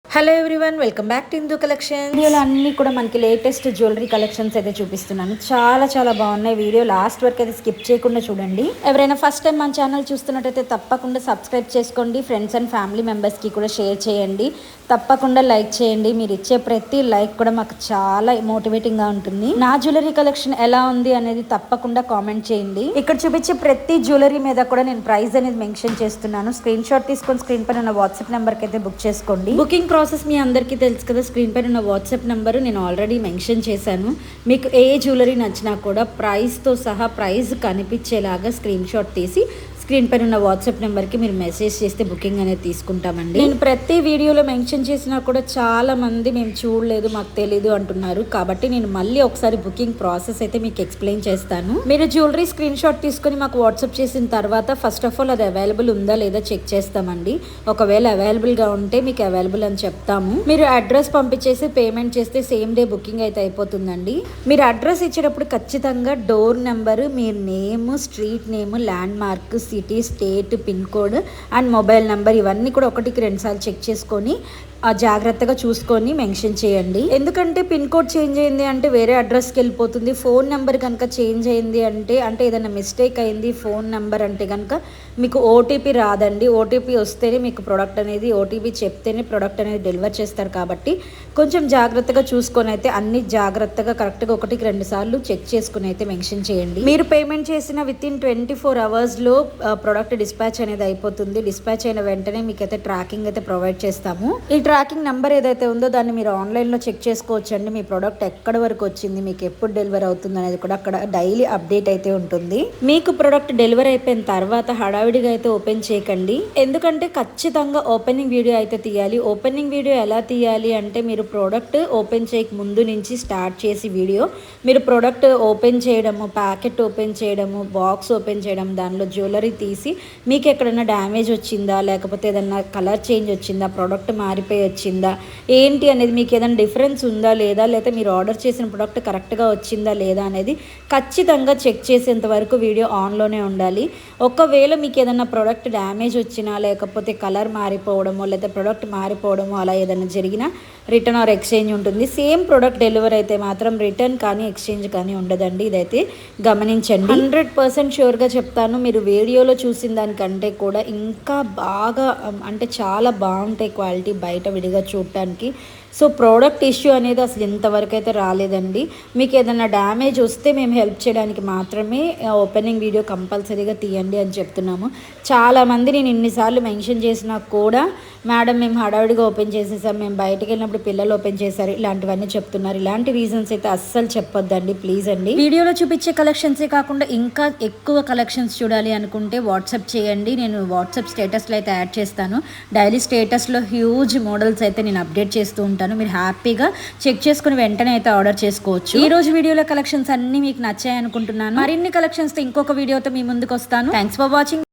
Hello everyone, welcome back to Hindu collection. వీడియోలో అన్నీ కూడా మనకి లేటెస్ట్ జ్యువెలరీ కలెక్షన్స్ అయితే చూపిస్తున్నాను. చాలా చాలా బాగున్నాయి. వీడియో లాస్ట్ వరకు అయితే స్కిప్ చేయకుండా చూడండి. ఎవరైనా ఫస్ట్ టైం మన ఛానల్ చూస్తున్నట్టయితే తప్పకుండా సబ్స్క్రైబ్ చేసుకోండి. ఫ్రెండ్స్ అండ్ ఫ్యామిలీ మెంబర్స్కి కూడా షేర్ చేయండి. తప్పకుండా లైక్ చేయండి. మీరు ఇచ్చే ప్రతి లైక్ కూడా మాకు చాలా మోటివేటింగ్గా ఉంటుంది. నా జ్యువెలరీ కలెక్షన్ ఎలా ఉంది అనేది తప్పకుండా కామెంట్ చేయండి. ఇక్కడ చూపించే ప్రతి జ్యువెలరీ మీద కూడా నేను ప్రైస్ అనేది మెన్షన్ చేస్తున్నాను. స్క్రీన్ షాట్ తీసుకొని స్క్రీన్ పైన ఉన్న వాట్సాప్ నెంబర్కి అయితే బుక్ చేసుకోండి. బుకింగ్ ప్రాసెస్ మీ అందరికీ తెలుసు కదా. స్క్రీన్ పైన ఉన్న వాట్సాప్ నెంబర్ నేను ఆల్రెడీ మెన్షన్ చేశాను. మీకు ఏ జ్యువెలరీ నచ్చినా కూడా ప్రైస్తో సహా ప్రైస్ కనిపించేలాగా స్క్రీన్ షాట్ తీసి స్క్రీన్ పైన ఉన్న వాట్సాప్ నెంబర్కి మీరు మెసేజ్ చేస్తే బుకింగ్ అనేది తీసుకుంటామండి. నేను ప్రతి వీడియోలో మెన్షన్ చేసినా కూడా చాలా మంది మేము చూడలేదు, మాకు తెలీదు అంటున్నారు. కాబట్టి నేను మళ్ళీ ఒకసారి బుకింగ్ ప్రాసెస్ అయితే మీకు ఎక్స్ప్లెయిన్ చేస్తాను. మీరు జ్యువెలరీ స్క్రీన్ షాట్ తీసుకొని మాకు వాట్సాప్ చేసిన తర్వాత ఫస్ట్ ఆఫ్ ఆల్ అది అవైలబుల్ ఉందా లేదా చెక్ చేస్తామండి. ఒకవేళ అవైలబుల్గా ఉంటే మీకు అవైలబుల్ అని చెప్తాము. మీరు అడ్రస్ పంపించేసి పేమెంట్ చేస్తే సేమ్ డే బుకింగ్ అయితే అయిపోతుందండి. మీరు అడ్రస్ ఇచ్చేటప్పుడు ఖచ్చితంగా door number, me name, street name, land mark, city, state, pin code and mobile number ఇవన్నీ కూడా ఒకటికి 2 సార్లు చెక్ చేసుకొని జాగ్రత్తగా చూసుకొని మెన్షన్ చేయండి. ఎందుకంటే పిన్ కోడ్ చేంజ్ అయింది అంటే వేరే అడ్రస్కి వెళ్ళిపోతుంది. ఫోన్ నెంబర్ కనుక చేంజ్ అయింది అంటే ఏదైనా మిస్టేక్ అయింది ఫోన్ నెంబర్ అంటే కనుక మీకు ఓటీపీ రాదండి. ఓటీపీ వస్తేనే మీకు ప్రోడక్ట్ అనేది, ఓటీపీ చెప్తేనే ప్రోడక్ట్ అనేది డెలివర్ చేస్తారు. కాబట్టి కొంచెం జాగ్రత్తగా చూసుకొని అయితే అన్ని జాగ్రత్తగా కరెక్ట్గా 1-2 సార్లు చెక్ చేసుకుని అయితే మెన్షన్ చేయండి. మీరు పేమెంట్ చేసిన వితిన్ 24 అవర్స్లో ప్రోడక్ట్ డిస్పాచ్ అనేది అయిపోతుంది. డిస్పాచ్ అయిన వెంటనే మీకు అయితే ట్రాకింగ్ అయితే ప్రొవైడ్ చేస్తాము. ఈ ట్రాకింగ్ నెంబర్ ఏదైతే ఉందో దాన్ని మీరు ఆన్లైన్లో చెక్ చేసుకోవచ్చు అండి. మీ ప్రోడక్ట్ ఎక్కడ వరకు వచ్చింది, మీకు ఎప్పుడు డెలివరీ అవుతుంది అనేది కూడా అక్కడ డైలీ అప్డేట్ అయితే ఉంటుంది. మీకు ప్రోడక్ట్ డెలివరీ అయిపోయిన తర్వాత హడావిడిగా అయితే ఓపెన్ చేయకండి. ఎందుకంటే ఖచ్చితంగా ఓపెనింగ్ వీడియో అయితే తీయాలి. ఓపెనింగ్ వీడియో ఎలా తీయాలి అంటే మీరు ప్రోడక్ట్ ఓపెన్ చేయక ముందు నుంచి స్టార్ట్ చేసి వీడియో, మీరు ప్రోడక్ట్ ఓపెన్ చేయడము, ప్యాకెట్ ఓపెన్ చేయడము, బాక్స్ ఓపెన్ చేయడం, దానిలో జ్యువెలరీ తీసి మీకు ఎక్కడైనా డ్యామేజ్ వచ్చిందా, లేకపోతే ఏదైనా కలర్ చేంజ్ వచ్చిందా, ప్రోడక్ట్ మారిపోయి వచ్చిందా ఏంటి అనేది, మీకు ఏదైనా డిఫరెన్స్ ఉందా లేదా, లేకపోతే మీరు ఆర్డర్ చేసిన ప్రోడక్ట్ కరెక్ట్గా వచ్చిందా లేదా అనేది ఖచ్చితంగా చెక్ చేసేంత వరకు వీడియో ఆన్లోనే ఉండాలి. ఒకవేళ మీకు ఏదైనా ప్రోడక్ట్ డ్యామేజ్ వచ్చినా, లేకపోతే కలర్ మారిపోవడమో, లేకపోతే ప్రోడక్ట్ మారిపోవడమో అలా ఏదైనా జరిగినా రిటర్న్ ఆర్ ఎక్స్చేంజ్ ఉంటుంది. సేమ్ ప్రోడక్ట్ డెలివరీ అయితే మాత్రం రిటర్న్ కానీ ఎక్స్చేంజ్ కానీ ఉండదండి. ఇదైతే గమనించండి. 100% ష్యూర్గా చెప్తాను. మీరు వీడియోలో చూసిన దానికంటే కూడా ఇంకా బాగా అంటే చాలా బాగుంటాయి క్వాలిటీ బయట విడిగా చూడటానికి. సో ప్రోడక్ట్ ఇష్యూ అనేది అసలు ఇంతవరకు అయితే రాలేదండి. మీకు ఏదైనా డ్యామేజ్ వస్తే మేము హెల్ప్ చేయడానికి మాత్రమే ఓపెనింగ్ వీడియో కంపల్సరీగా తీయండి అని చెప్తున్నాము. చాలామంది నేను ఇన్నిసార్లు మెన్షన్ చేసినా కూడా మేడం మేము హడావిడిగా ఓపెన్ చేసేసాం, మేము బయటకు వెళ్ళినప్పుడు పిల్లలు ఓపెన్ చేశారు, ఇలాంటివన్నీ చెప్తున్నారు. ఇలాంటి రీజన్స్ అయితే అస్సలు చెప్పొద్దండి ప్లీజ్ అండి. వీడియోలో చూపించే కలెక్షన్సే కాకుండా ఇంకా ఎక్కువ కలెక్షన్స్ చూడాలి అనుకుంటే వాట్సాప్ చేయండి. నేను వాట్సాప్ స్టేటస్లో అయితే యాడ్ చేస్తాను. డైలీ స్టేటస్లో హ్యూజ్ మోడల్స్ అయితే నేను అప్డేట్ చేస్తూ ఉంటాను. మీరు హ్యాపీగా చెక్ చేసుకుని వెంటనే అయితే ఆర్డర్ చేసుకోవచ్చు. ఈ రోజు వీడియోలో కలెక్షన్స్ అన్ని మీకు నచ్చాయి అనుకుంటున్నాను. మరిన్ని కలెక్షన్స్ తో ఇంకొక వీడియోతో మీ ముందుకు వస్తాను. Thanks for watching.